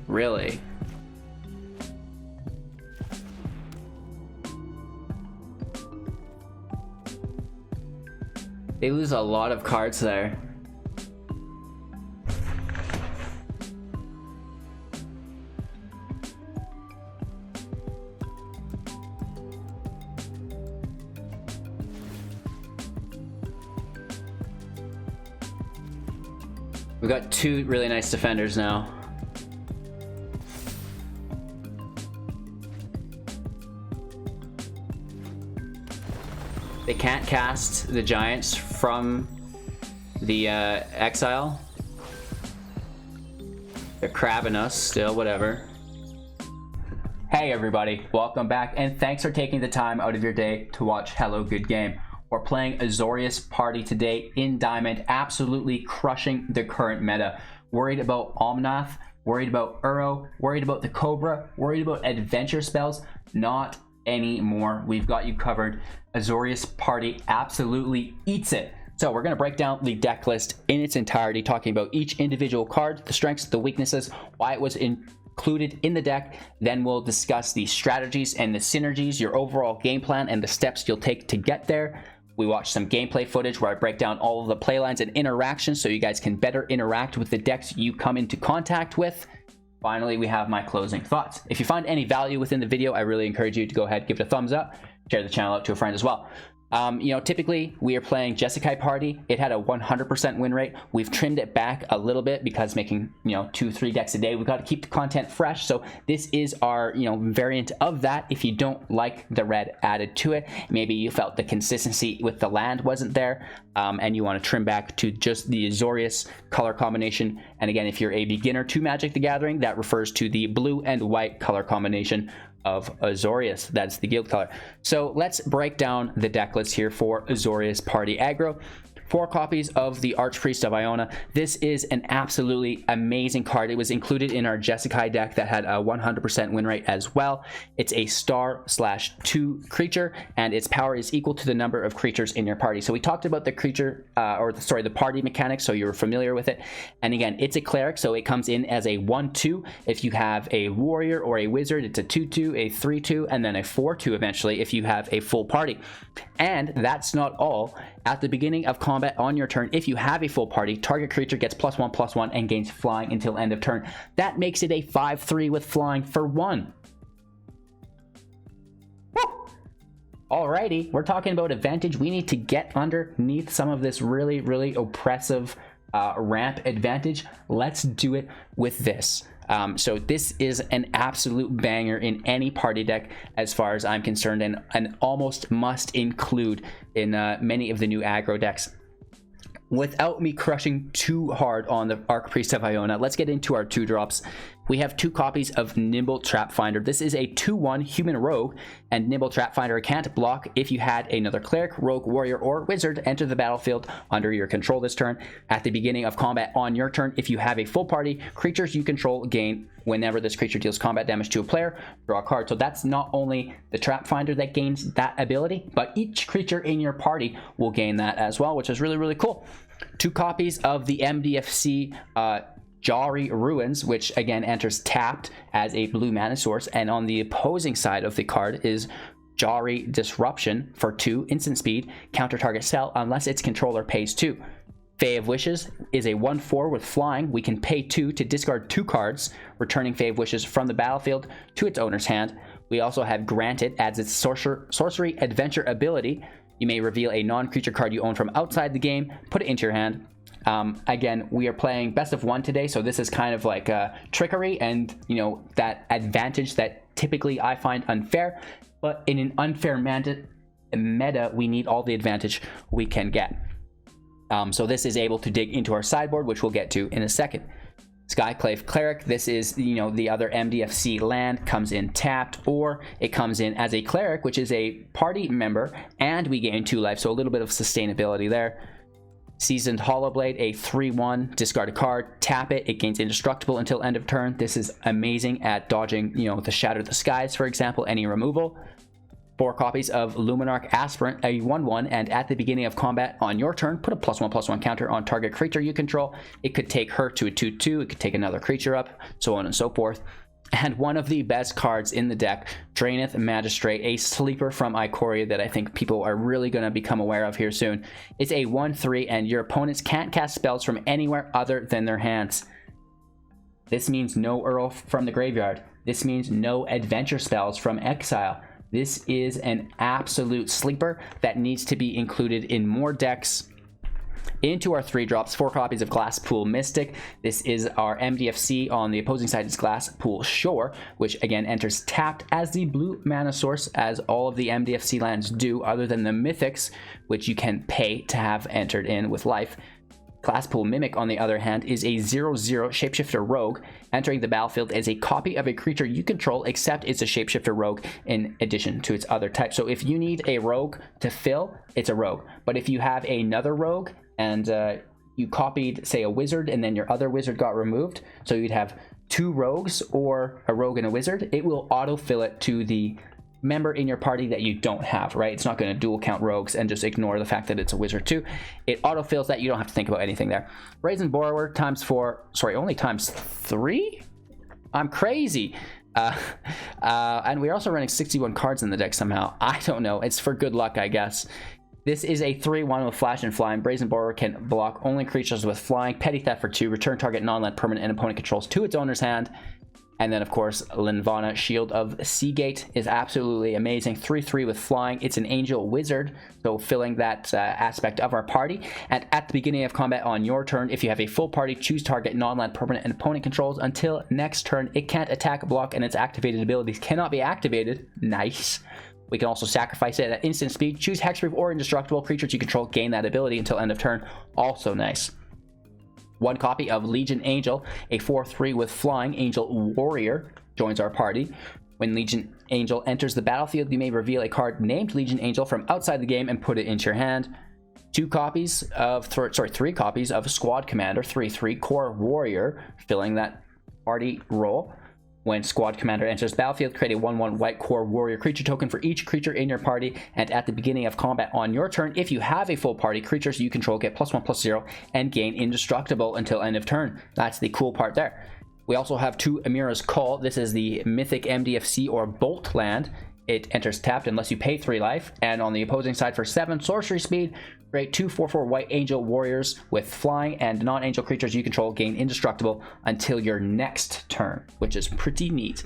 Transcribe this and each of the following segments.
Really? They lose a lot of cards there. We've got two really nice defenders now. They can't cast the giants from the exile. They're crabbing us still, whatever. Hey everybody, welcome back, and thanks for taking the time out of your day to watch Hello Good Game. We're playing Azorious Party today in Diamond, absolutely crushing the current meta. Worried about Omnath, worried about Uro, worried about the Cobra, worried about adventure spells? Not anymore. We've got you covered. Azorious Party absolutely eats it. So we're going to break down the deck list in its entirety, talking about each individual card, the strengths, the weaknesses, why it was included in the deck. Then we'll discuss the strategies and the synergies, your overall game plan, and the steps you'll take to get there. We watch some gameplay footage where I break down all of the playlines and interactions so you guys can better interact with the decks you come into contact with. Finally, we have my closing thoughts. If you find any value within the video, I really encourage you to go ahead, give it a thumbs up, share the channel out to a friend as well. Typically we are playing Jeskai Party. It had a 100% win rate. We've trimmed it back a little bit because making 2-3 decks a day, we've got to keep the content fresh. So this is our variant of that. If you don't like the red added to it, maybe you felt the consistency with the land wasn't there, and you want to trim back to just the Azorius color combination. And again, if you're a beginner to Magic the Gathering, that refers to the blue and white color combination of Azorius. That's the guild color. So let's break down the deck list here for Azorious Party Aggro. 4 copies of the Archpriest of Iona. This is an absolutely amazing card. It was included in our Jeskai deck that had a 100% win rate as well. It's a star/2 creature, and its power is equal to the number of creatures in your party. So we talked about the creature, the party mechanics, so you're familiar with it. And again, it's a cleric, so it comes in as a 1/2. If you have a warrior or a wizard, it's a 2/2, a 3/2, and then a 4/2 eventually if you have a full party. And that's not all. At the beginning of combat on your turn, if you have a full party, target creature gets +1/+1 and gains flying until end of turn. That makes it a 5/3 with flying for 1. Woo! Alrighty, we're talking about advantage. We need to get underneath some of this really, really oppressive ramp advantage. Let's do it with this. So this is an absolute banger in any party deck as far as I'm concerned, and an almost must include in many of the new aggro decks. Without me crushing too hard on the Archpriest of Iona, let's get into our 2-drops. We have 2 copies of Nimble Trapfinder. This is a 2/1 human rogue, and Nimble Trapfinder can't block if you had another cleric, rogue, warrior, or wizard enter the battlefield under your control this turn. At the beginning of combat on your turn, if you have a full party, creatures you control gain whenever this creature deals combat damage to a player, draw a card. So that's not only the Trapfinder that gains that ability, but each creature in your party will gain that as well, which is really, really cool. 2 copies of the MDFC Jwari Ruins, which again enters tapped as a blue mana source, and on the opposing side of the card is Jwari Disruption for 2 instant speed, counter target spell unless its controller pays 2. Fae of Wishes is a 1/4 with flying. We can pay 2 to discard 2 cards, returning Fae of Wishes from the battlefield to its owner's hand. We also have Granted, adds its sorcery adventure ability. You may reveal a non-creature card you own from outside the game, put it into your hand. Again, we are playing best of 1 today, so this is kind of like trickery and that advantage that typically I find unfair, but in an unfair meta, we need all the advantage we can get. So this is able to dig into our sideboard, which we'll get to in a second. Skyclave Cleric, this is the other MDFC land, comes in tapped, or it comes in as a cleric, which is a party member, and we gain 2 life, so a little bit of sustainability there. Seasoned Hallowblade, a 3/1, discard a card, tap it, it gains indestructible until end of turn. This is amazing at dodging, the Shatter the Skies, for example, any removal. 4 copies of Luminarch Aspirant, a 1/1, and at the beginning of combat on your turn, put a +1/+1 counter on target creature you control. It could take her to a 2/2, it could take another creature up, so on and so forth. And one of the best cards in the deck, Drannith Magistrate, a sleeper from Ikoria that I think people are really going to become aware of here soon. It's a 1/3, and your opponents can't cast spells from anywhere other than their hands. This means no Earl from the graveyard. This means no adventure spells from exile. This is an absolute sleeper that needs to be included in more decks. Into our 3-drops, 4 copies of Glasspool Mystic. This is our MDFC. On the opposing side is Glasspool Shore, which again enters tapped as the blue mana source, as all of the MDFC lands do, other than the Mythics, which you can pay to have entered in with life. Glasspool Mimic, on the other hand, is a 0/0 Shapeshifter Rogue. Entering the battlefield as a copy of a creature you control, except it's a Shapeshifter Rogue in addition to its other type. So if you need a Rogue to fill, it's a Rogue. But if you have another Rogue and you copied, say, a Wizard, and then your other Wizard got removed, so you'd have 2 Rogues or a Rogue and a Wizard, it will autofill it to the member in your party that you don't have, right? It's not going to dual count rogues and just ignore the fact that it's a wizard too. It autofills that. You don't have to think about anything there. Brazen Borrower ×4, sorry, only ×3? I'm crazy. And we're also running 61 cards in the deck somehow. I don't know. It's for good luck, I guess. This is a 3/1 with flash and flying. Brazen Borrower can block only creatures with flying. Petty Theft for 2. Return target non-land permanent and opponent controls to its owner's hand. And then, of course, Linvala, Shield of Seagate, is absolutely amazing. 3/3 with flying. It's an angel wizard, so filling that aspect of our party. And at the beginning of combat on your turn, if you have a full party, choose target non-land permanent and opponent controls until next turn. It can't attack, block, and its activated abilities cannot be activated. Nice. We can also sacrifice it at instant speed. Choose hexproof or indestructible. Creatures you control gain that ability until end of turn. Also nice. 1 copy of Legion Angel, a 4/3 with flying. Angel Warrior joins our party. When Legion Angel enters the battlefield, you may reveal a card named Legion Angel from outside the game and put it into your hand. 3 copies of Squad Commander, 3/3 Core Warrior, filling that party role. When Squad Commander enters battlefield, create a 1/1 white Core Warrior creature token for each creature in your party, and at the beginning of combat on your turn, if you have a full party, creatures you control get +1/+0 and gain indestructible until end of turn. That's the cool part there. We also have 2 Amira's Call. This is the Mythic MDFC or Bolt land. It enters tapped unless you pay 3 life, and on the opposing side for 7 sorcery speed, create 2 4/4 white angel warriors with flying, and non-angel creatures you control gain indestructible until your next turn, which is pretty neat.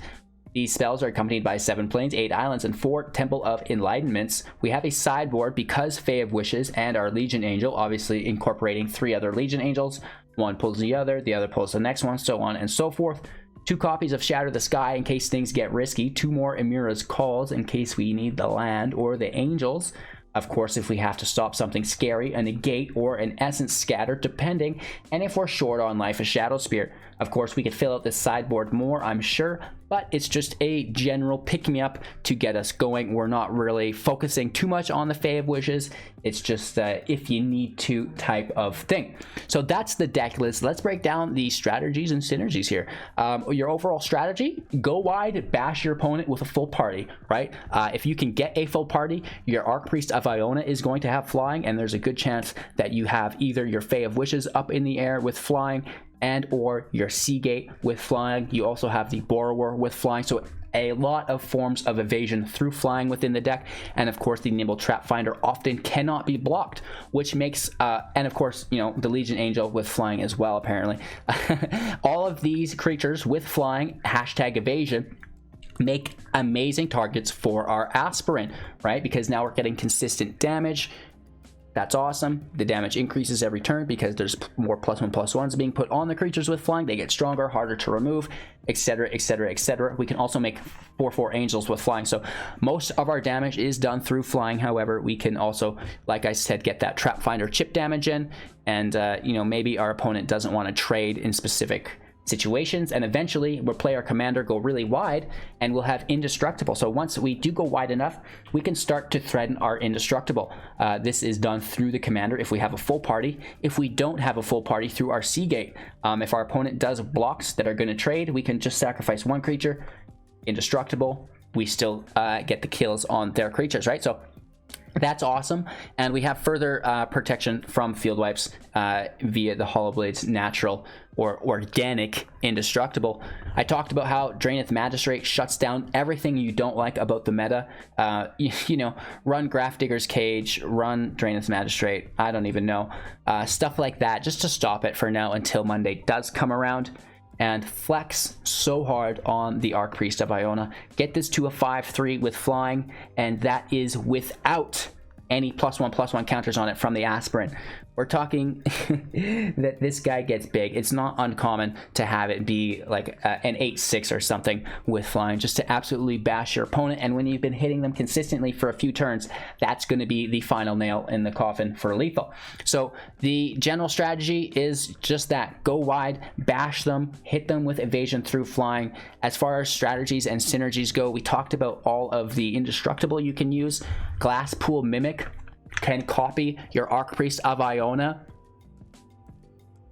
These spells are accompanied by 7 plains, 8 islands, and 4 Temple of Enlightenments. We have a sideboard because Fae of Wishes and our Legion Angel, obviously incorporating 3 other Legion Angels. One pulls the other pulls the next one, so on and so forth. 2 copies of Shatter the Sky in case things get risky. 2 more Amira's Calls in case we need the land or the angels. Of course, if we have to stop something scary, a negate or an essence scatter, depending. And if we're short on life, a Shadow Spear. Of course, we could fill out this sideboard more, I'm sure, but it's just a general pick-me-up to get us going. We're not really focusing too much on the Fae of Wishes. It's just if you need to type of thing. So that's the deck list. Let's break down the strategies and synergies here. Your overall strategy, go wide, bash your opponent with a full party, right? If you can get a full party, your Archpriest of Iona is going to have flying, and there's a good chance that you have either your Fae of Wishes up in the air with flying and or your Seagate with flying. You also have the Borrower with flying, so a lot of forms of evasion through flying within the deck. And of course, the Nimble Trapfinder often cannot be blocked, which makes and of course, you know, the Legion Angel with flying as well, apparently. All of these creatures with flying, #evasion, make amazing targets for our Aspirant, right? Because now we're getting consistent damage. That's awesome. The damage increases every turn because there's more +1/+1s being put on the creatures with flying. They get stronger, harder to remove, etc, etc, etc. We can also make 4/4 angels with flying. So most of our damage is done through flying. However, we can also, like I said, get that Trapfinder chip damage in. And, you know, maybe our opponent doesn't want to trade in specific situations, and eventually we'll play our commander go really wide and we'll have indestructible. So once we do go wide enough, we can start to threaten our indestructible. This is done through the commander if we have a full party. If we don't have a full party, through our Seagate. If our opponent does blocks that are going to trade, we can just sacrifice 1 creature, indestructible, we still get the kills on their creatures, right? So that's awesome. And we have further protection from field wipes via the Hallowblade's natural or organic indestructible. I talked about how Drannith Magistrate shuts down everything you don't like about the meta. You know, run Grafdigger's Cage, run Drannith Magistrate, I don't even know. Stuff like that, just to stop it for now until Monday does come around. And flex so hard on the Archpriest of Iona. Get this to a 5/3 with flying, and that is without any +1/+1 counters on it from the Aspirant. We're talking that this guy gets big. It's not uncommon to have it be like an 8/6 or something with flying, just to absolutely bash your opponent. And when you've been hitting them consistently for a few turns, that's going to be the final nail in the coffin for lethal. So the general strategy is just that: go wide, bash them, hit them with evasion through flying. As far as strategies and synergies go, we talked about all of the indestructible you can use. Glasspool Mimic can copy your Archpriest of Iona,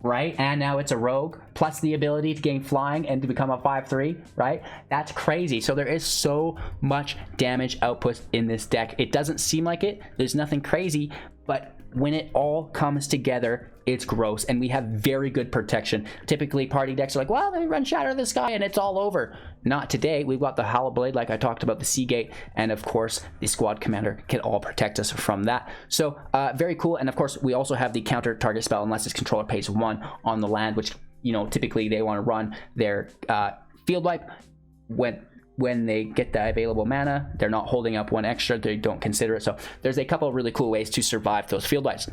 right? And now it's a rogue, plus the ability to gain flying and to become a 5/3, right? That's crazy. So there is so much damage output in this deck. It doesn't seem like it. There's nothing crazy, but when it all comes together, it's gross, and we have very good protection. Typically, party decks are like, well, they run Shatter the Sky and it's all over. Not today. We've got the Hallowblade, like I talked about, the Seagate, and of course, the Squad Commander can all protect us from that. So, very cool. And of course, we also have the counter target spell unless its controller pays 1 on the land, which, you know, typically they want to run their field wipe when they get the available mana. They're not holding up 1 extra. They don't consider it. So there's a couple of really cool ways to survive those field wipes.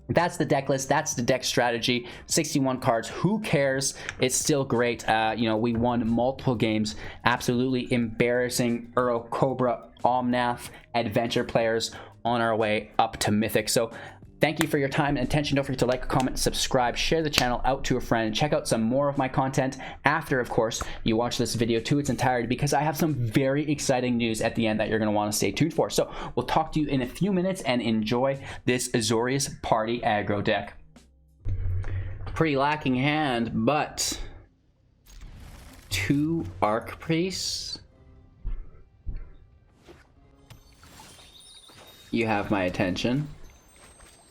That's the deck list. That's the deck strategy. 61 cards. Who cares? It's still great. You know, we won multiple games. Absolutely embarrassing Uro, Cobra, Omnath, adventure players on our way up to Mythic. So thank you for your time and attention. Don't forget to like, comment, subscribe, share the channel out to a friend. Check out some more of my content after, of course, you watch this video to its entirety, because I have some very exciting news at the end that you're going to want to stay tuned for. So we'll talk to you in a few minutes, and enjoy this Azorious Party aggro deck. Pretty lacking hand, but 2 Archpriests. You have my attention.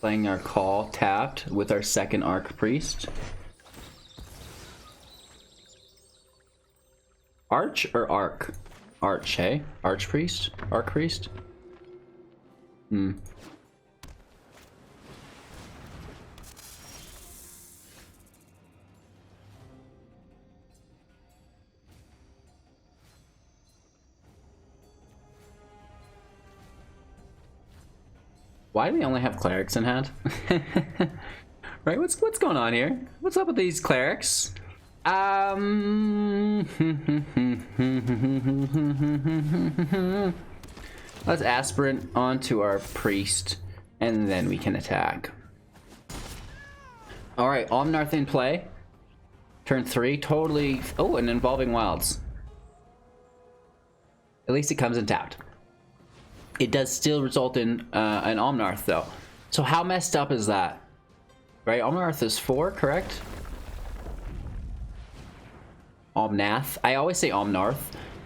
Playing our call tapped with our second Archpriest. Arch or Arc? Arch, hey? Archpriest? Archpriest? Why do we only have clerics in hand? Right, what's going on here? What's up with these clerics? Let's Aspirant onto our priest, and then we can attack. Alright, Omnath in play. Turn 3, totally... Oh, and Involving Wilds. At least it comes in tapped. It does still result in an Omnath, though. So how messed up is that? Right, Omnath is 4, correct? Omnath. I always say Omnath,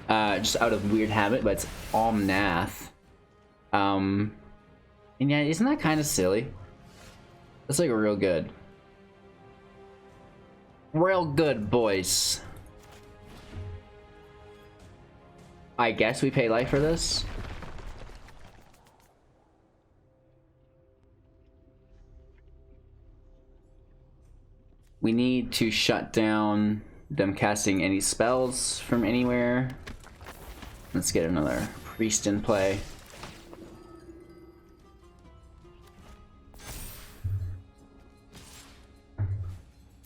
just out of weird habit, but it's Omnath. And yeah, isn't that kind of silly? That's like real good. Real good, boys. I guess we pay life for this. We need to shut down them casting any spells from anywhere. Let's get another priest in play.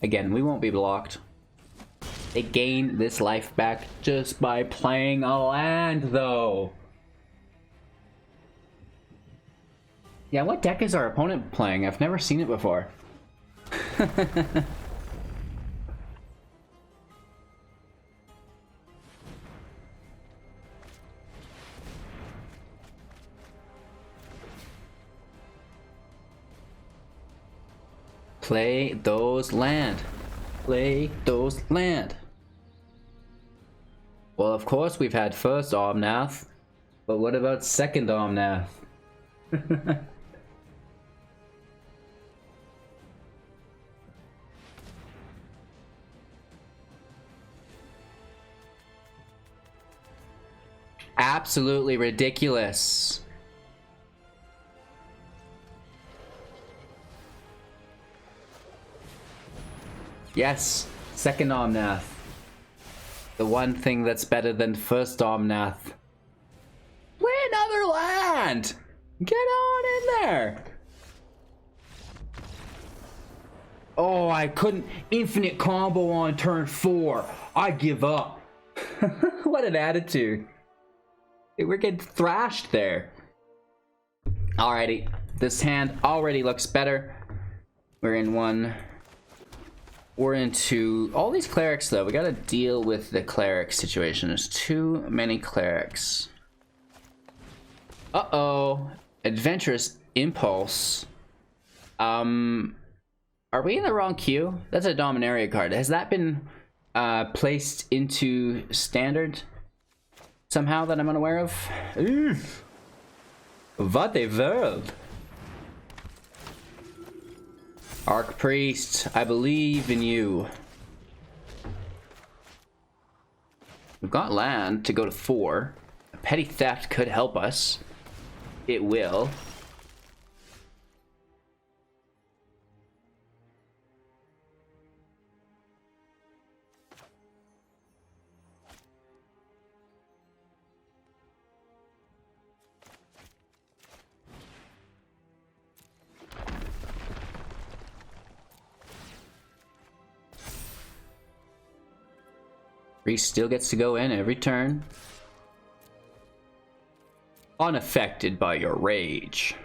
Again, we won't be blocked. They gain this life back just by playing a land, though. Yeah, what deck is our opponent playing? I've never seen it before. Play those land. Play those land. Well, of course we've had first Omnath, but what about second Omnath? Absolutely ridiculous. Yes, second Omnath. The one thing that's better than first Omnath. Play another land! Get on in there! Oh, I couldn't infinite combo on turn 4. I give up. What an attitude. We're getting thrashed there. Alrighty, this hand already looks better. We're in one. We're into all these clerics though. We gotta deal with the cleric situation. There's too many clerics. Uh-oh. Adventurous Impulse. Are we in the wrong queue? That's a Dominaria card. Has that been placed into standard somehow that I'm unaware of? What a world. Archpriest, I believe in you. We've got land to go to 4. A petty theft could help us. It will. Priest still gets to go in every turn. Unaffected by your rage.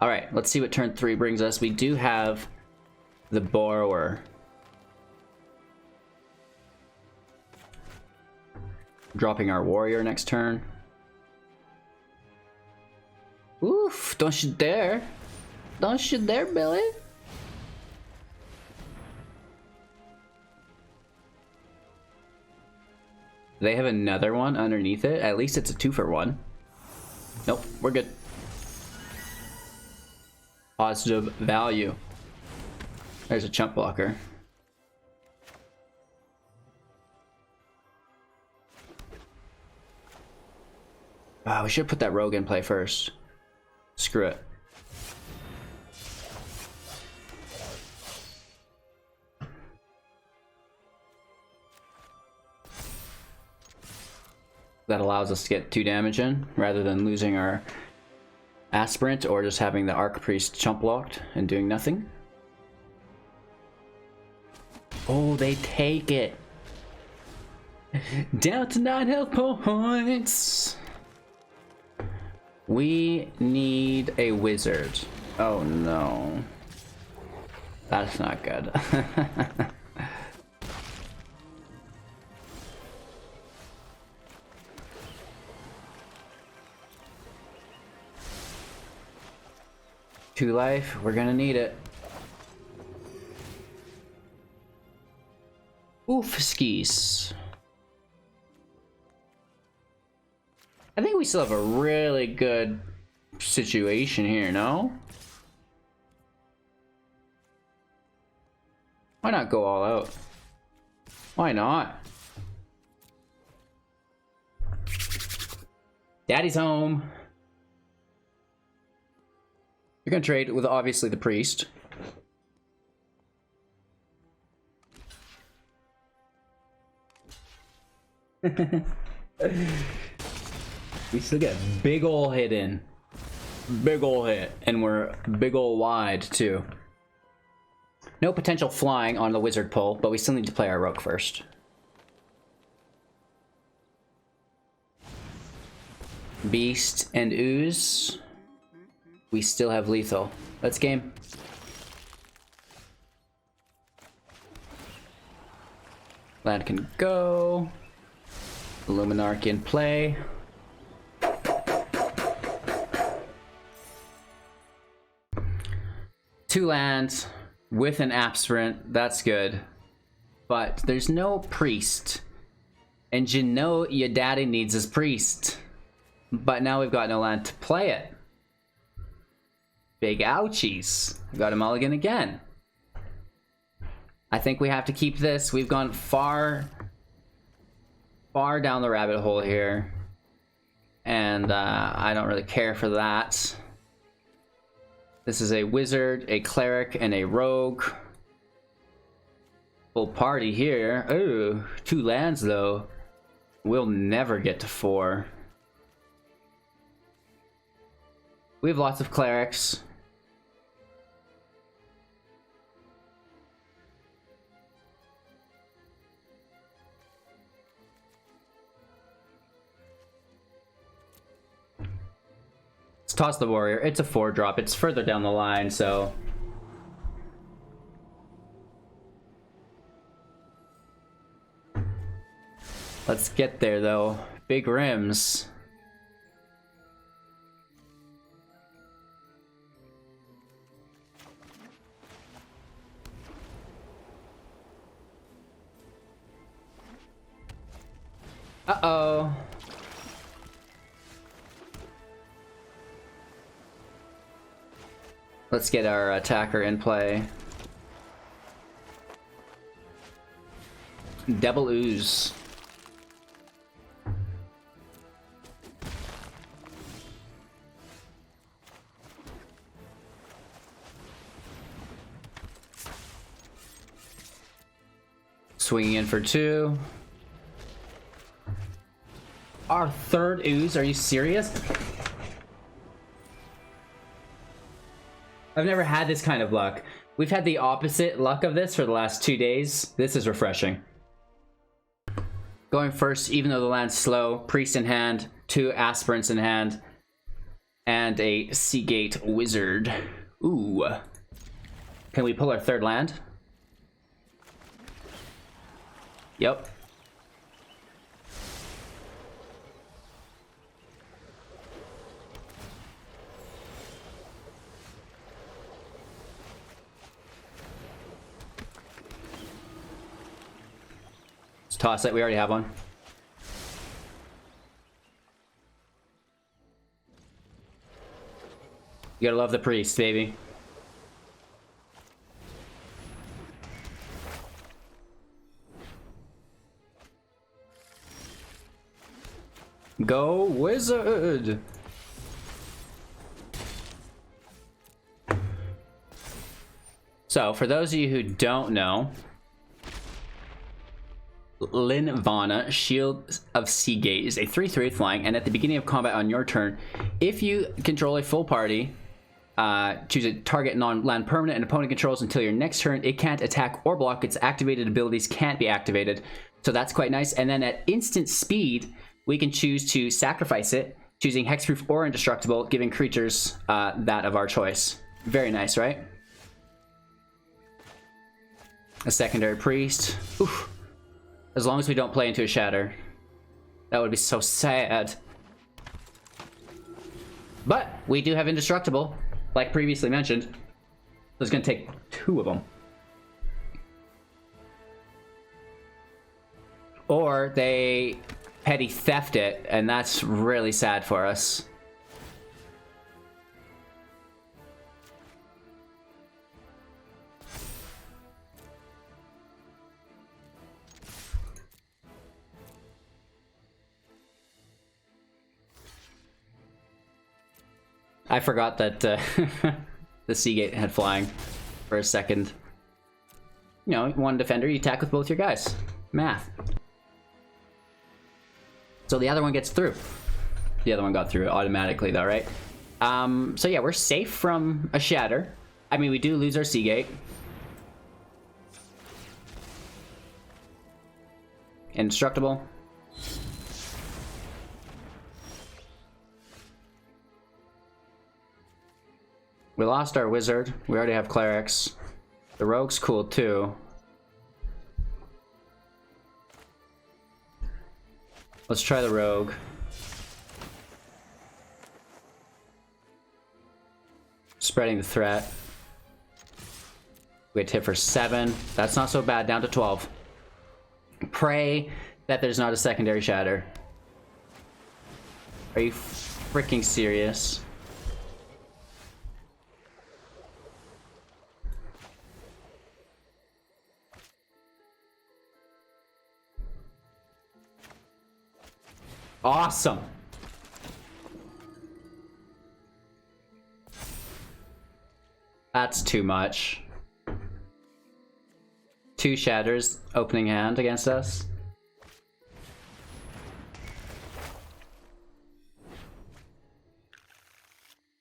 Alright, let's see what turn 3 brings us. We do have the Borrower. Dropping our Warrior next turn. Oof, don't you dare. Don't you dare, Billy. They have another one underneath it. At least it's a 2-for-1. Nope, we're good. Positive value. There's a chump blocker. Wow, we should put that rogue in play first. Screw it. That allows us to get 2 damage in, rather than losing our Aspirant or just having the Archpriest chump locked and doing nothing. Oh, they take it! Down to 9 health points! We need a wizard. Oh no. That's not good. Two life, we're gonna need it. Oof skis. I think we still have a really good situation here, no? Why not go all out? Why not? Daddy's home. You're gonna trade with obviously the priest. We still get big ol' hit in. Big ol' hit. And we're big ol' wide too. No potential flying on the wizard pull, but we still need to play our rogue first. Beast and ooze. We still have lethal. Let's game. Land can go. Luminarch in play. Two lands. with an aspirant. That's good. But there's no priest. And you know your daddy needs his priest. But now we've got no land to play it. Big ouchies. We got a mulligan again. I think we have to keep this. We've gone far down the rabbit hole here. And I don't really care for that. This is a wizard, a cleric, and a rogue. Full party here. Ooh, 2 lands though. We'll never get to 4. We have lots of clerics. Let's toss the warrior. It's a 4-drop. It's further down the line, so... Let's get there, though. Big rims. Uh-oh. Let's get our attacker in play. Devil Ooze. Swinging in for 2. Our 3rd ooze, are you serious? I've never had this kind of luck. We've had the opposite luck of this for the last 2 days. This is refreshing. Going first, even though the land's slow, priest in hand, 2 aspirants in hand, and a Seagate wizard. Ooh. Can we pull our 3rd land? Yep. Let's toss it. We already have one. You gotta love the priest, baby. Go wizard! So, for those of you who don't know, Linvala, Shield of Seagate, is a 3/3 flying, and at the beginning of combat on your turn, if you control a full party, choose a target non-land permanent and opponent controls until your next turn. It can't attack or block. Its activated abilities can't be activated. So that's quite nice. And then at instant speed, we can choose to sacrifice it, choosing hexproof or indestructible, giving creatures that of our choice. Very nice, right? A secondary priest. Oof. As long as we don't play into a shatter. That would be so sad. But we do have indestructible, like previously mentioned. So it's going to take 2 of them. Or they petty theft it, and that's really sad for us. I forgot that the Seagate had flying for a second. You know, one defender, you attack with both your guys. Math. So the other one gets through. The other one got through automatically though, right? So yeah, we're safe from a shatter. I mean, we do lose our Seagate. Indestructible. We lost our wizard. We already have clerics. The rogue's cool too. Let's try the rogue. Spreading the threat. We had hit for 7. That's not so bad. Down to 12. Pray that there's not a secondary shatter. Are you freaking serious? Awesome. That's too much. 2 shatters opening hand against us.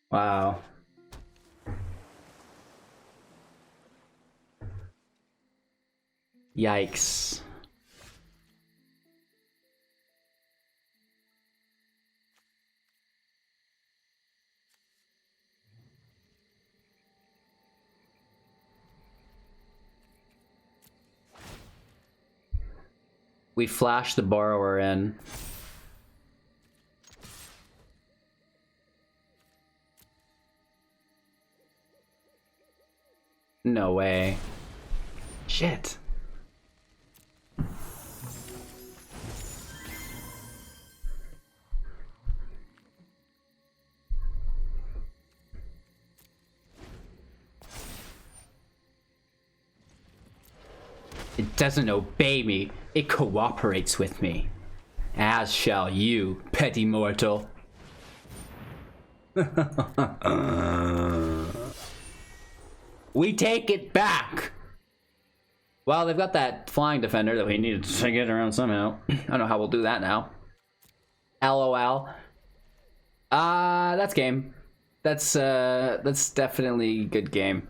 Wow. Yikes. We flash the borrower in. No way. Shit. It doesn't obey me. It cooperates with me. As shall you, petty mortal. We take it back! Well, they've got that flying defender that we needed to get around somehow. I don't know how we'll do that now. LOL. That's game. That's definitely good game.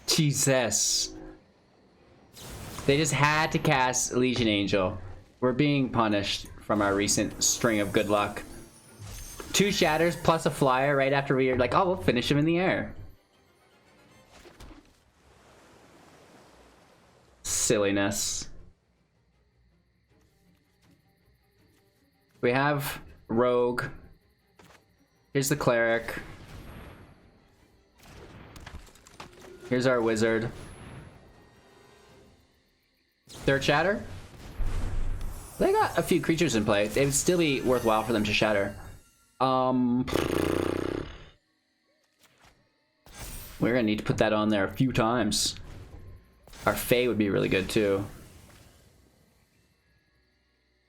Jesus. They just had to cast Legion Angel. We're being punished from our recent string of good luck. 2 shatters plus a flyer right after we were like, oh, we'll finish him in the air. Silliness. We have Rogue. Here's the Cleric. Here's our Wizard. 3rd shatter? They got a few creatures in play. It would still be worthwhile for them to shatter. We're gonna need to put that on there a few times. Our Fae would be really good too.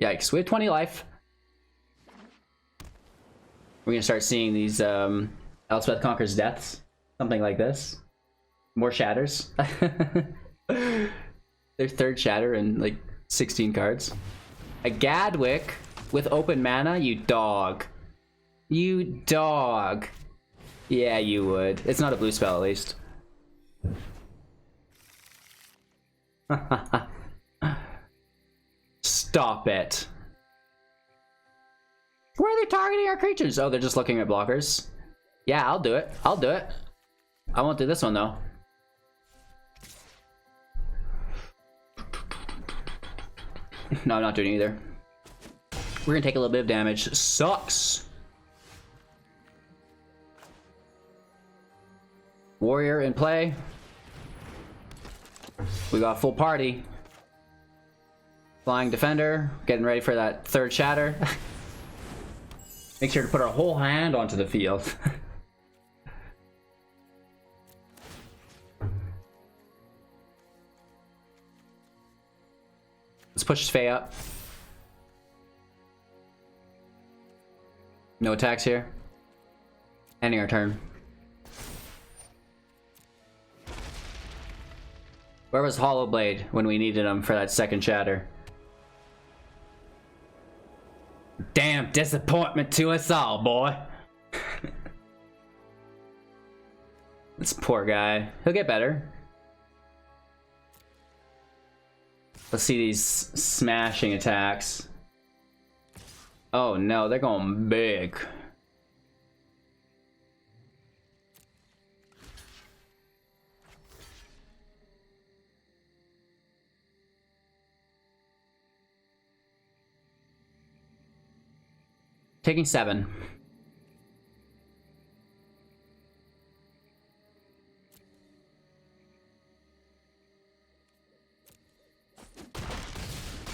Yikes, we have 20 life. We're gonna start seeing these Elspeth Conquers deaths. Something like this. More shatters. Their 3rd shatter and like 16 cards. A Gadwick with open mana, you dog. You dog. Yeah, you would. It's not a blue spell, at least. Stop it. Where are they targeting our creatures? Oh, they're just looking at blockers. Yeah, I'll do it. I'll do it. I won't do this one, though. No, I'm not doing either. We're gonna take a little bit of damage. Sucks. Warrior in play. We got full party. Flying Defender. Getting ready for that 3rd shatter. Make sure to put our whole hand onto the field. Let's push his Fae up. No attacks here. Ending our turn. Where was Hallowblade when we needed him for that 2nd shatter? Damn disappointment to us all, boy. This poor guy. He'll get better. Let's see these smashing attacks. Oh no, they're going big. Taking 7.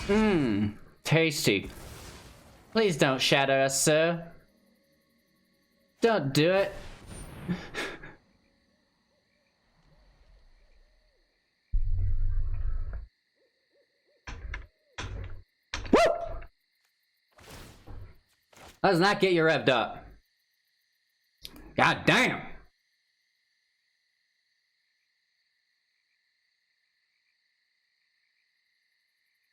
Mmm, tasty. Please don't shatter us, sir. Don't do it. Woo! Does not get you revved up. God damn.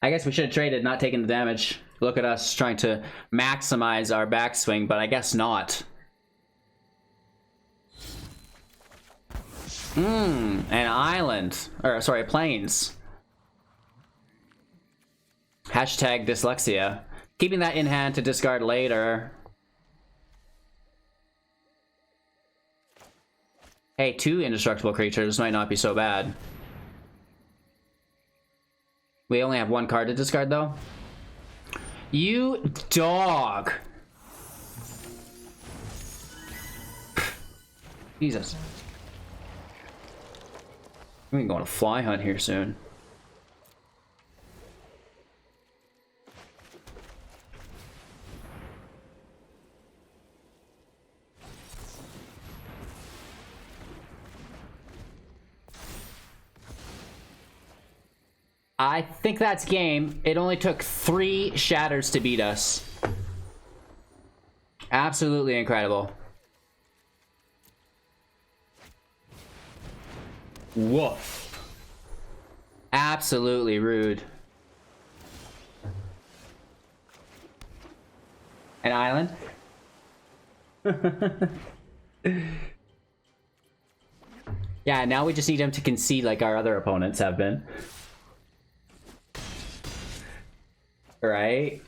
I guess we should have traded, not taking the damage. Look at us trying to maximize our backswing, but I guess not. An island. Or, sorry, plains. Hashtag dyslexia. Keeping that in hand to discard later. Hey, 2 indestructible creatures might not be so bad. We only have 1 card to discard, though. You dog! Jesus. We can go on a fly hunt here soon. I think that's game. It only took 3 shatters to beat us. Absolutely incredible. Woof. Absolutely rude. An island? Yeah, now we just need him to concede like our other opponents have been. Right?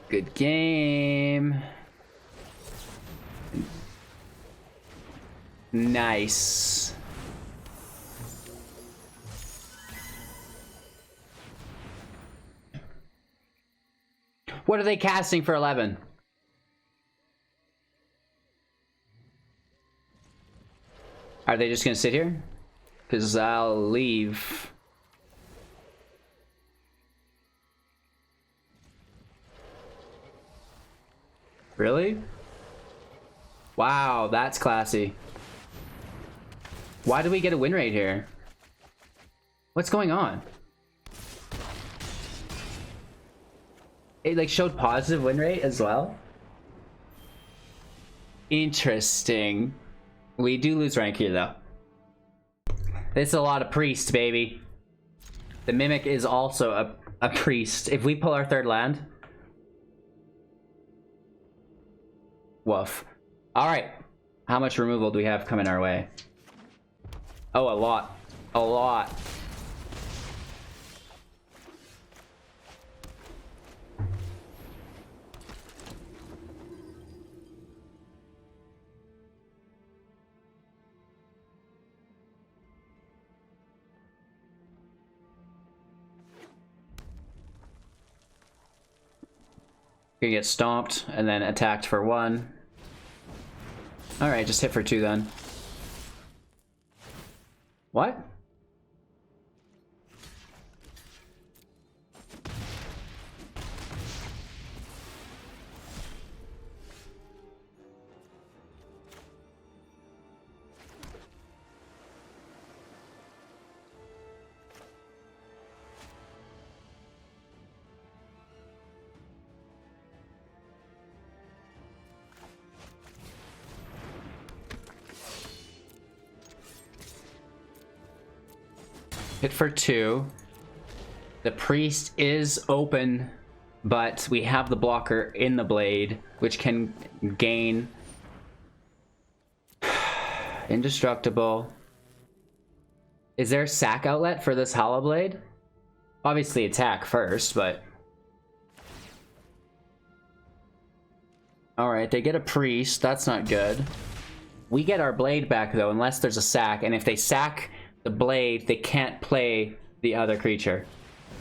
Good game. Nice. What are they casting for 11? Are they just gonna sit here? Because I'll leave. Really? Wow, that's classy. Why do we get a win rate here? What's going on? It like showed positive win rate as well? Interesting. We do lose rank here though. It's a lot of priest, baby. The Mimic is also a priest. If we pull our 3rd land. Woof. Alright. How much removal do we have coming our way? Oh, a lot. A lot. Gonna get stomped and then attacked for 1. Alright, just hit for 2 then. What? Hit for 2. The priest is open, but we have the blocker in the blade, which can gain indestructible. Is there a sack outlet for this Hallowblade? Obviously attack first, but alright, they get a priest. That's not good. We get our blade back though, unless there's a sack, and if they sack the blade, they can't play the other creature.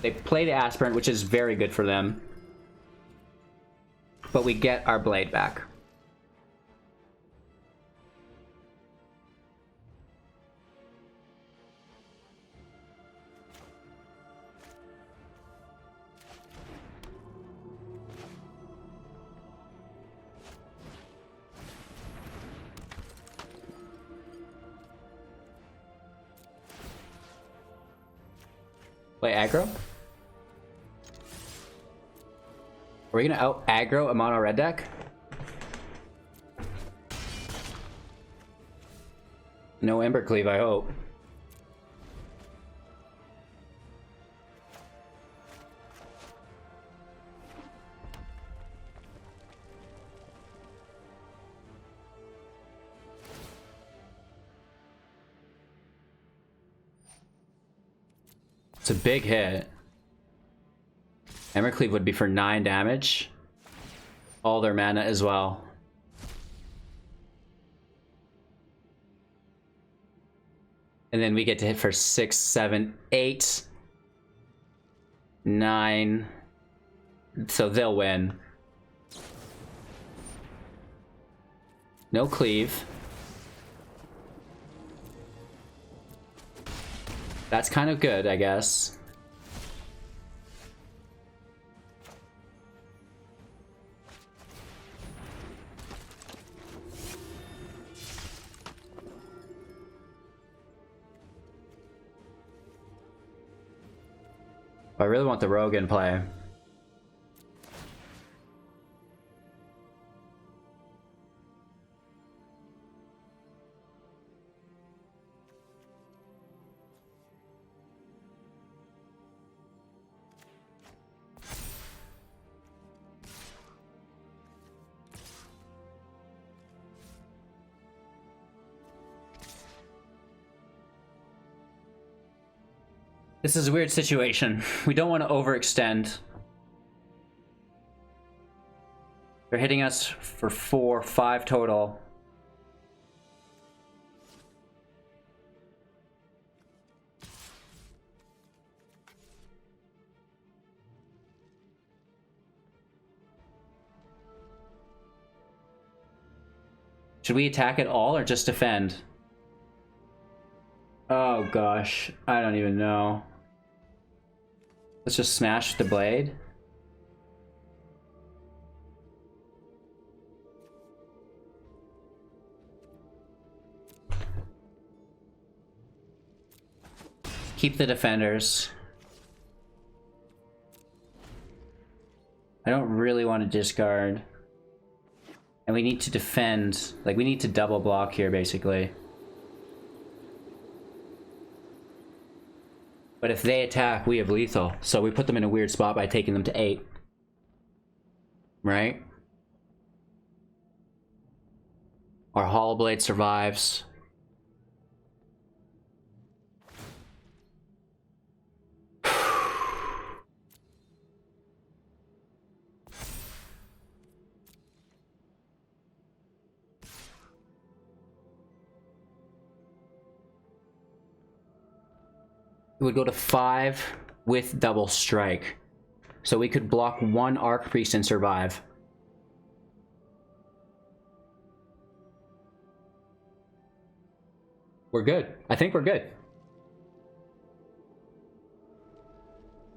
They play the Aspirant, which is very good for them. But we get our blade back. Play aggro? Are we gonna out aggro a mono red deck? No Embercleave, I hope. It's a big hit. Embercleave would be for 9 damage. All their mana as well. And then we get to hit for 6, 7, 8, 9. So they'll win. No cleave. That's kind of good, I guess. I really want the rogue in play. This is a weird situation. We don't want to overextend. They're hitting us for 4, 5 total. Should we attack at all or just defend? Oh gosh, I don't even know. Let's just smash the blade. Keep the defenders. I don't really want to discard. And we need to defend. Like, we need to double block here, basically. But if they attack, we have lethal. So we put them in a weird spot by taking them to 8. Right? Our Hallowblade survives. It would go to 5 with double strike. So we could block 1 Archpriest and survive. We're good. I think we're good.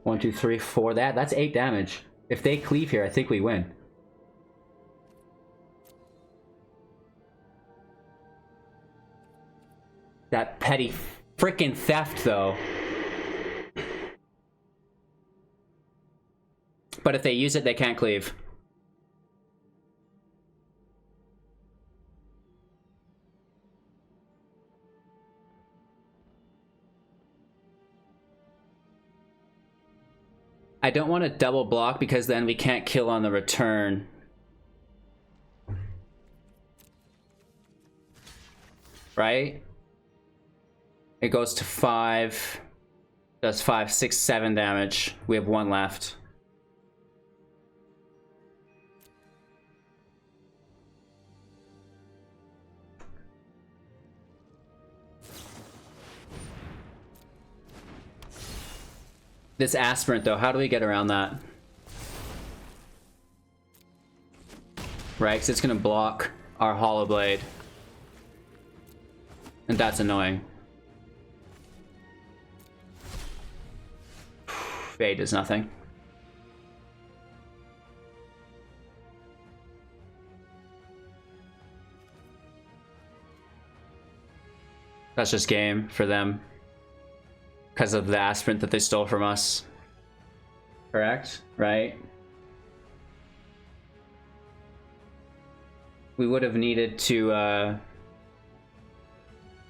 1, 2, 3, 4. That's 8 damage. If they cleave here, I think we win. That petty frickin' theft, though. But if they use it, they can't cleave. I don't want to double block because then we can't kill on the return. Right? It goes to 5. Does 5, 6, 7 damage. We have 1 left. This Aspirant, though, how do we get around that? Right, because it's going to block our Hallowblade. And that's annoying. Fae does nothing. That's just game for them. because of the aspirant that they stole from us. Correct? Right? We would have needed to, I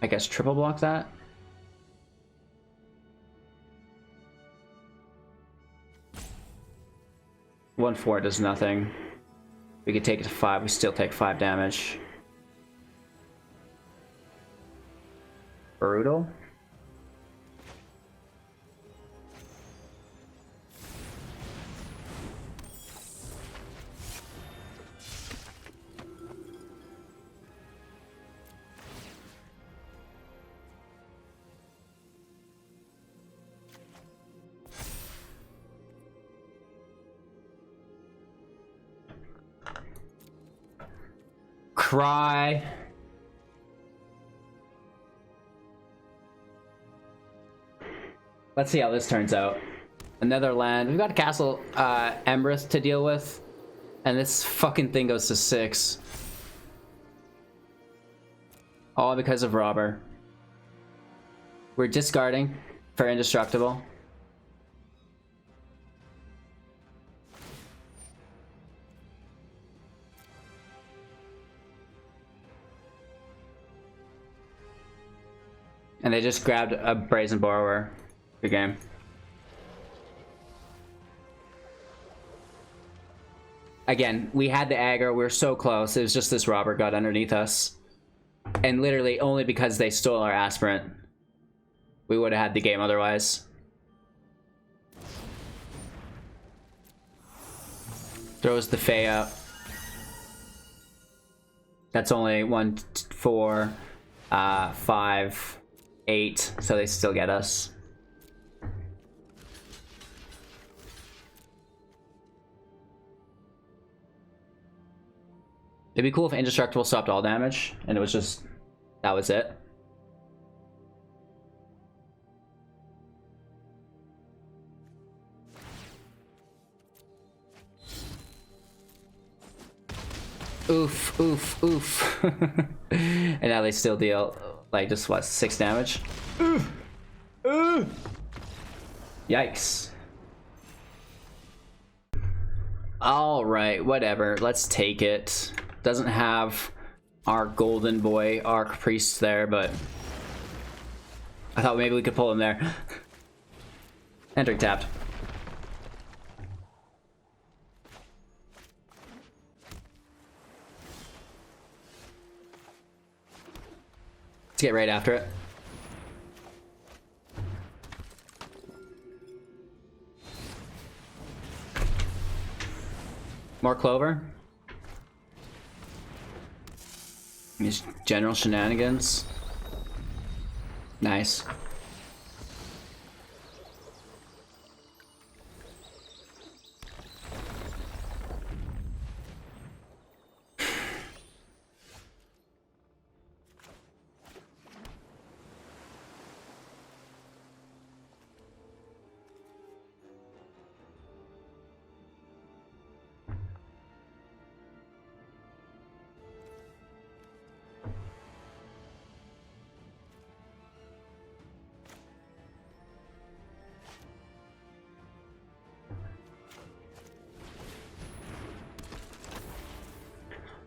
guess, triple block that? One 4 does nothing. We could take it to 5, we still take 5 damage. Brutal. Cry. Let's see how this turns out. Another land. We've got Castle Emrith to deal with, and this fucking thing goes to 6. All because of Robber. We're discarding for Indestructible. And they just grabbed a Brazen Borrower. Good game. Again, we had the aggro, we were so close. It was just this Robber got underneath us. And literally only because they stole our aspirant. We would have had the game otherwise. Throws the Fae up. That's only 1, 4, 5, 8, so they still get us. It'd be cool if Indestructible stopped all damage, and it was just, that was it. Oof, oof, oof. And now they still deal, like, just what, 6 damage? Yikes. Alright, whatever, let's take it. Doesn't have our golden boy Archpriest there, but I thought maybe we could pull him there. Entering tapped. Let's get right after it. More Clover. These general shenanigans. Nice.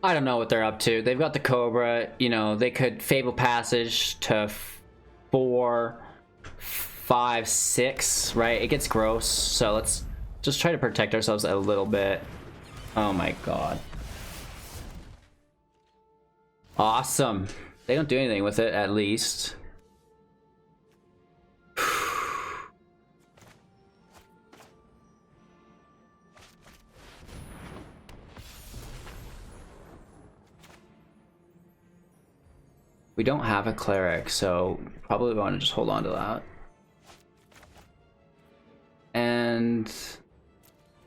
I don't know what they're up to. They've got the Cobra, you know, they could Fable Passage to 4, 5, 6, right? It gets gross, so let's just try to protect ourselves a little bit. Oh my god. Awesome. They don't do anything with it, at least. We don't have a cleric, so probably want to just hold on to that. And,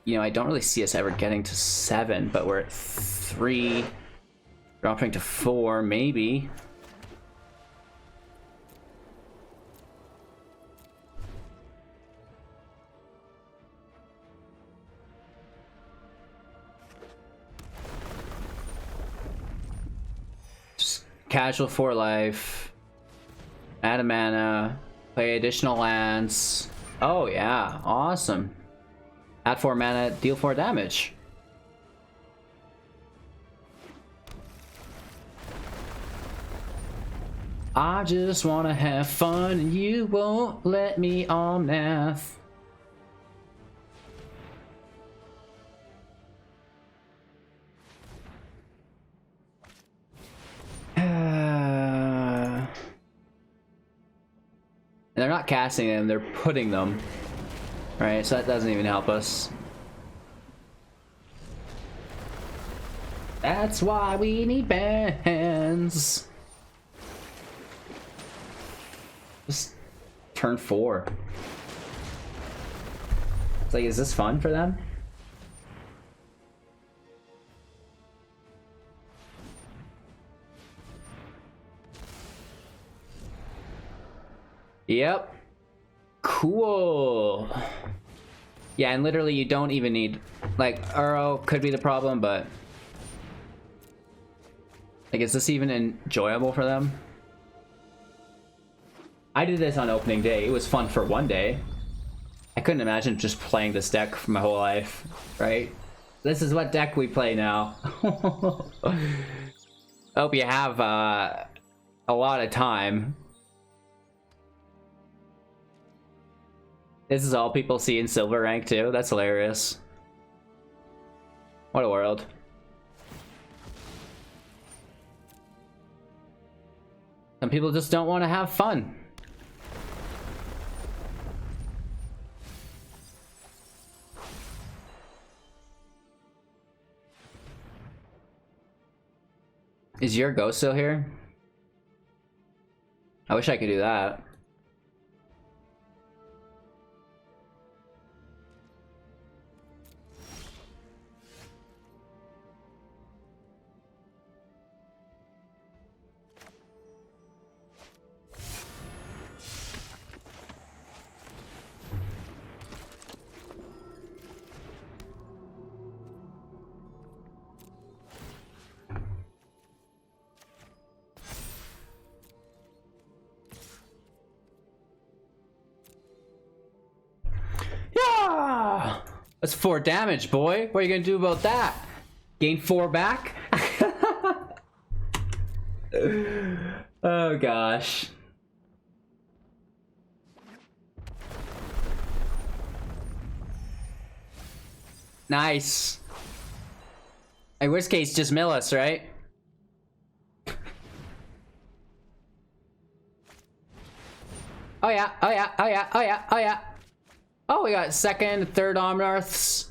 you know, I don't really see us ever getting to 7, but we're at 3, dropping to 4, maybe. Casual 4 life, add a mana, Play additional lands. Oh yeah, awesome. Add 4 mana, deal 4 damage. I just wanna have fun and you won't let me on math. They're not casting them, they're putting them. Right, so that doesn't even help us. That's why we need bans. Just turn 4. It's like, is this fun for them? Yep. Cool. Yeah, and literally you don't even need, like, Uro could be the problem, but like, is this even enjoyable for them? I did this on opening day. It was fun for one day. I couldn't imagine just playing this deck for my whole life, right? This is what deck we play now. Hope you have a lot of time. This is all people see in silver rank too. That's hilarious. What a world. Some people just don't want to have fun. Is your ghost still here? I wish I could do that. Yeah! That's 4 damage, boy. What are you gonna do about that? Gain 4 back? Oh gosh. Nice. In worst case, just mill us, right? Oh yeah, oh yeah, oh yeah, oh yeah, oh yeah. Oh, we got second, third Omnaths.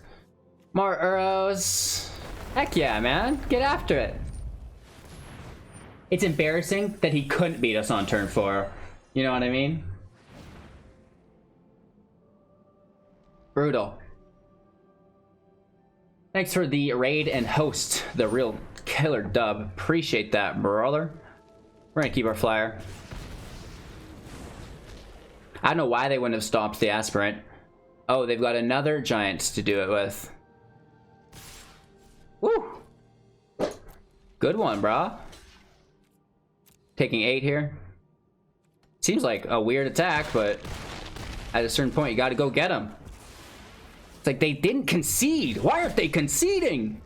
More Uros. Heck yeah, man. Get after it. It's embarrassing that he couldn't beat us on turn 4. You know what I mean? Brutal. Thanks for the raid and host. The real killer dub. Appreciate that, brother. We're gonna keep our flyer. I don't know why they wouldn't have stopped the Aspirant. Oh, they've got another giant to do it with. Woo! Good one, brah. Taking 8 here. Seems like a weird attack, but at a certain point, you gotta go get them. It's like they didn't concede. Why aren't they conceding?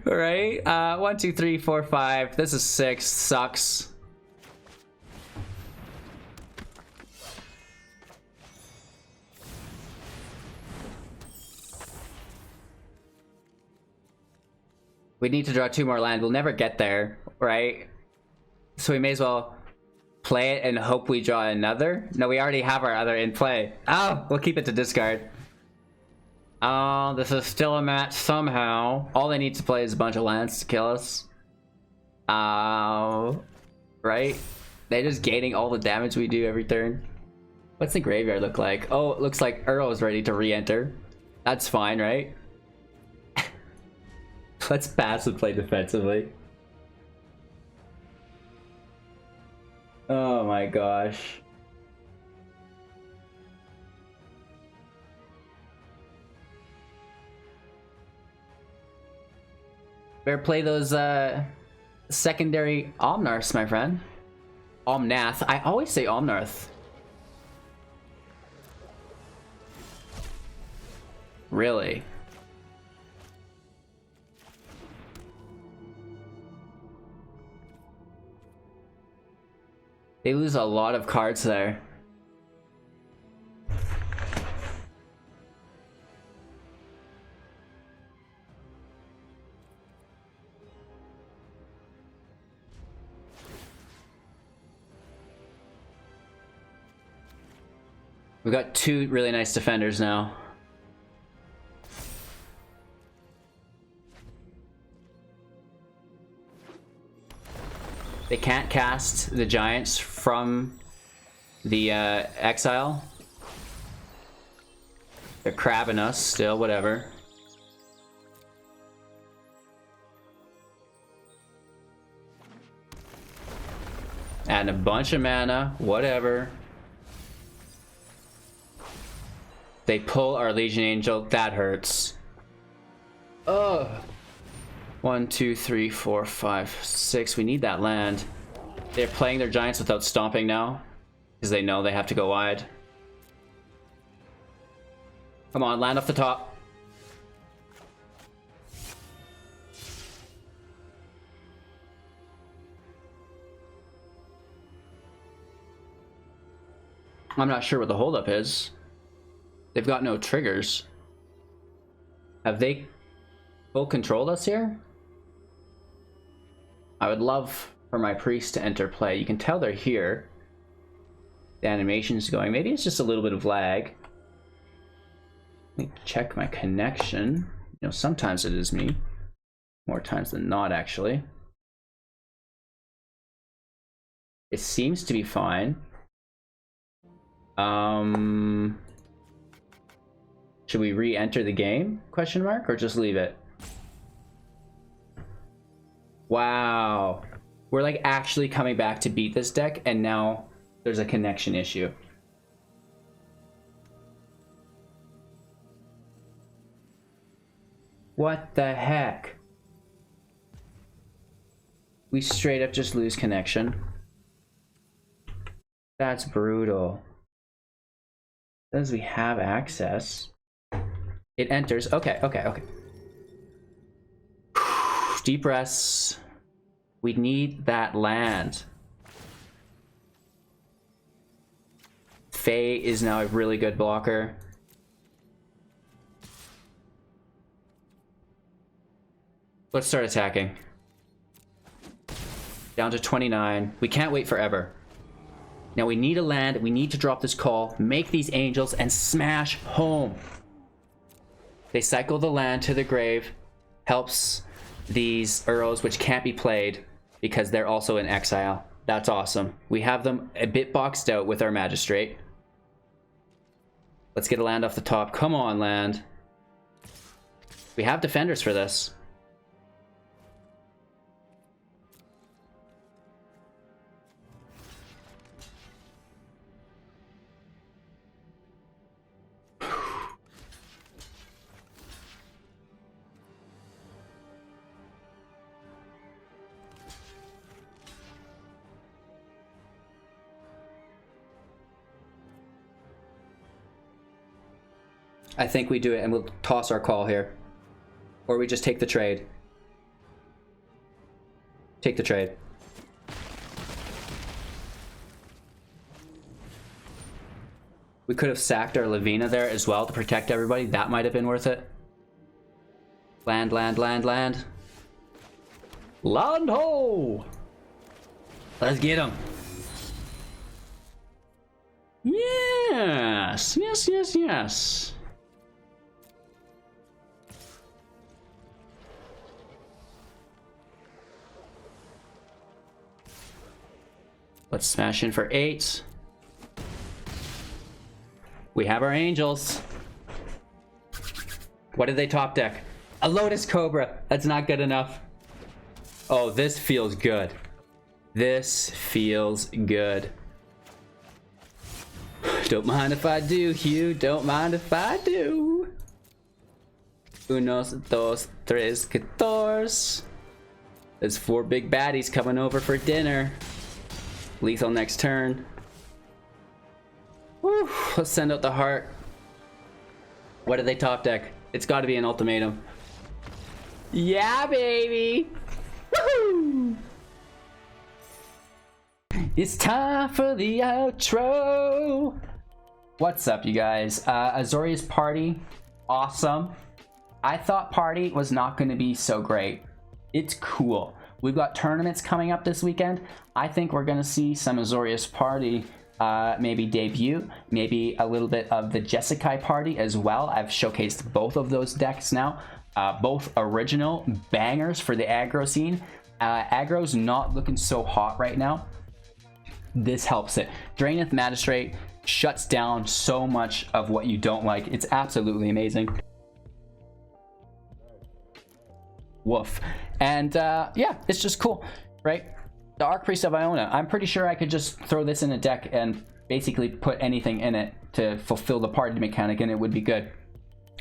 Alright, 1, 2, 3, 4, 5. This is 6. Sucks. We need to draw 2 more land. We'll never get there, right? So we may as well play it and hope we draw another. No, we already have our other in play. Oh, we'll keep it to discard. Oh, this is still a match somehow. All they need to play is a bunch of lands to kill us. Right? They're just gaining all the damage we do every turn. What's the graveyard look like? Oh, it looks like Uro is ready to re-enter. That's fine, right? Let's pass and play defensively. Oh my gosh. Better play those secondary Omnarths, my friend. Omnath. I always say Omnath. Really? They lose a lot of cards there. We've got two really nice defenders now. They can't cast the giants from the exile. They're crabbing us still, whatever. Adding a bunch of mana, whatever. They pull our Legion Angel, that hurts. Ugh. 1, 2, 3, 4, 5, 6. We need that land. They're playing their giants without stomping now, because they know they have to go wide. Come on, land off the top. I'm not sure what the holdup is. They've got no triggers. Have they full controlled us here? I would love for my priest to enter play. You can tell they're here. The animation's going. Maybe it's just a little bit of lag. Let me check my connection. You know, sometimes it is me. More times than not, actually. It seems to be fine. Should we re-enter the game? Question mark, or just leave it? Wow. We're like actually coming back to beat this deck, and now there's a connection issue. What the heck? We straight up just lose connection. That's brutal. As we have access. It enters. Okay, okay, okay. Deep breaths. We need that land. Fae is now a really good blocker. Let's start attacking. Down to 29. We can't wait forever. Now we need a land. We need to drop this call, make these angels, and smash home. They cycle the land to the grave. Helps these Uros, which can't be played because they're also in exile. That's awesome. We have them a bit boxed out with our Magistrate. Let's get a land off the top. Come on, land. We have defenders for this. I think we do it and we'll toss our call here. Or we just take the trade. Take the trade. We could have sacked our Lavina there as well to protect everybody. That might have been worth it. Land, land, land, land. Land ho! Let's get him. Yes, yes, yes, yes. Let's smash in for 8. We have our angels. What did they top deck? A Lotus Cobra. That's not good enough. Oh, this feels good. This feels good. Don't mind if I do, Hugh. Don't mind if I do. Unos, dos, tres, catorce. There's 4 big baddies coming over for dinner. Lethal next turn. Woo, let's send out the heart. What did they top deck? It's got to be an ultimatum. Yeah, baby. Woohoo! It's time for the outro. What's up, you guys? Azorious Party, awesome. I thought Party was not going to be so great. It's cool. We've got tournaments coming up this weekend. I think we're going to see some Azorious Party maybe debut, maybe a little bit of the Jeskai Party as well. I've showcased both of those decks now. Both original bangers for the aggro scene. Aggro's not looking so hot right now. This helps it. Drannith Magistrate shuts down so much of what you don't like. It's absolutely amazing. Woof. And yeah, it's just cool, right? The Archpriest of Iona, I'm pretty sure I could just throw this in a deck and basically put anything in it to fulfill the party mechanic and it would be good.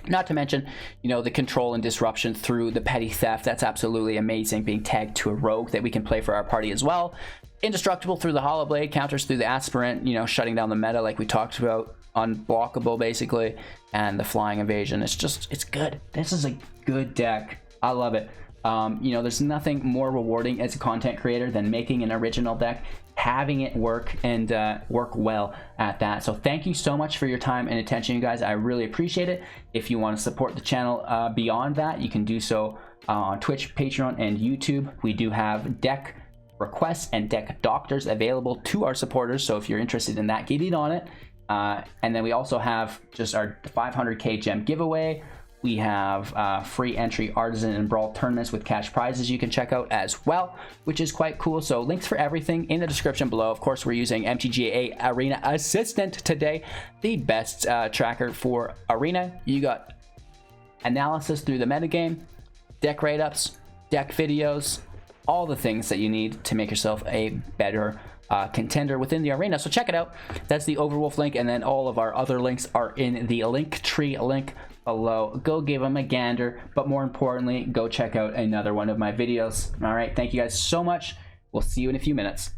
Not to mention, you know, the control and disruption through the petty theft. That's absolutely amazing, being tagged to a rogue that we can play for our party as well. Indestructible through the Hallowblade, counters through the Aspirant, you know, shutting down the meta like we talked about. Unblockable, basically. And the flying evasion. It's just, it's good. This is a good deck. I love it. You know, there's nothing more rewarding as a content creator than making an original deck, having it work, and work well at that. So thank you so much for your time and attention, you guys. I really appreciate it. If you want to support the channel beyond that, you can do so on Twitch, Patreon, and YouTube. We do have deck requests and deck doctors available to our supporters, so if you're interested in that, get in on it. And then we also have just our 500k gem giveaway. We have free entry Artisan and Brawl tournaments with cash prizes you can check out as well, which is quite cool. So links for everything in the description below. Of course, we're using MTGA Arena Assistant today, the best tracker for Arena. You got analysis through the metagame, deck write-ups, deck videos, all the things that you need to make yourself a better contender within the arena. So check it out. That's the Overwolf link, and then all of our other links are in the link tree link below. Go give them a gander, but more importantly, go check out another one of my videos. All right, thank you guys so much. We'll see you in a few minutes.